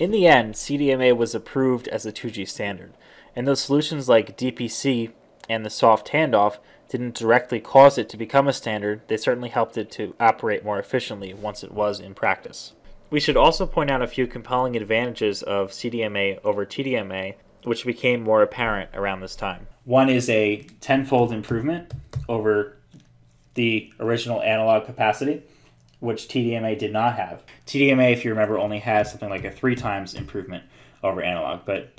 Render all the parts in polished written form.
In the end, Cdma was approved as a 2G standard, and though solutions like DPC and the soft handoff didn't directly cause it to become a standard, they certainly helped it to operate more efficiently once it was in practice. We should also point out a few compelling advantages of Cdma over Tdma, which became more apparent around this time. One is a tenfold improvement over the original analog capacity, which Tdma did not have. Tdma, if you remember, only had something like a 3 times improvement over analog, but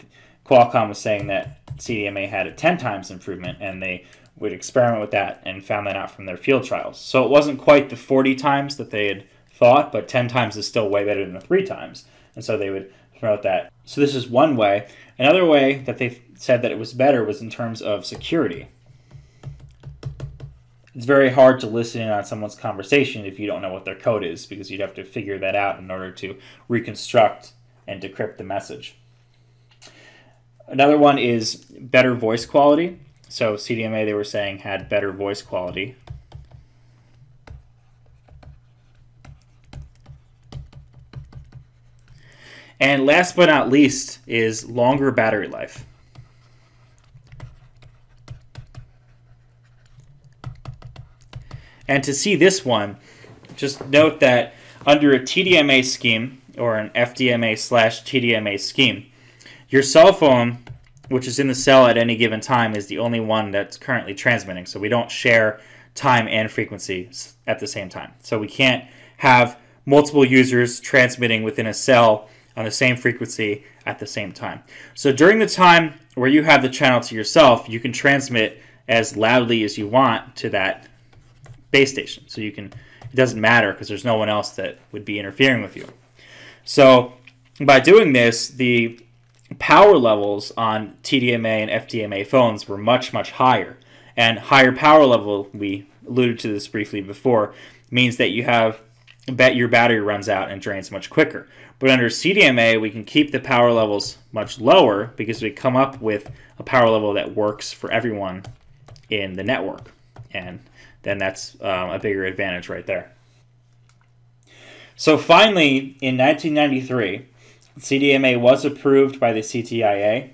Qualcomm was saying that Cdma had a 10 times improvement, and they would experiment with that and found that out from their field trials. So it wasn't quite the 40 times that they had thought, but 10 times is still way better than the 3 times, and so they would promote that. So this is one way. Another way that they said that it was better was in terms of security. It's very hard to listen in on someone's conversation if you don't know what their code is, because you'd have to figure that out in order to reconstruct and decrypt the message. Another one is better voice quality. So Cdma, they were saying, had better voice quality. And last but not least is longer battery life. And to see this one, just note that under a Tdma scheme, or an FDMA/Tdma scheme, your cell phone, which is in the cell at any given time, is the only one that's currently transmitting. So we don't share time and frequency at the same time. So we can't have multiple users transmitting within a cell on the same frequency at the same time. So during the time where you have the channel to yourself, you can transmit as loudly as you want to that base station. So you can, it doesn't matter because there's no one else that would be interfering with you. So by doing this, the power levels on Tdma and FDMA phones were much, much higher. And higher power level, we alluded to this briefly before, means that you have your battery runs out and drains much quicker. But under Cdma, we can keep the power levels much lower because we come up with a power level that works for everyone in the network. And then that's a bigger advantage right there. So finally, in 1993, Cdma was approved by the CTIA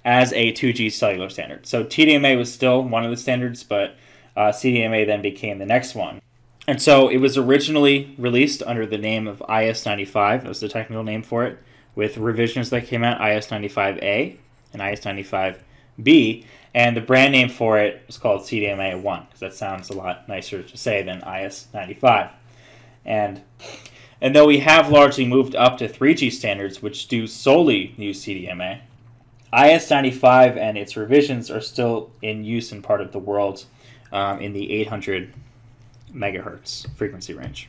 as a 2G cellular standard. So Tdma was still one of the standards, but Cdma then became the next one. And so it was originally released under the name of IS-95, that was the technical name for it, with revisions that came out, IS-95A and IS-95B, and the brand name for it was called Cdma-1, because that sounds a lot nicer to say than IS-95. And though we have largely moved up to 3G standards, which do solely use Cdma, IS-95 and its revisions are still in use in part of the world in the 800 megahertz frequency range.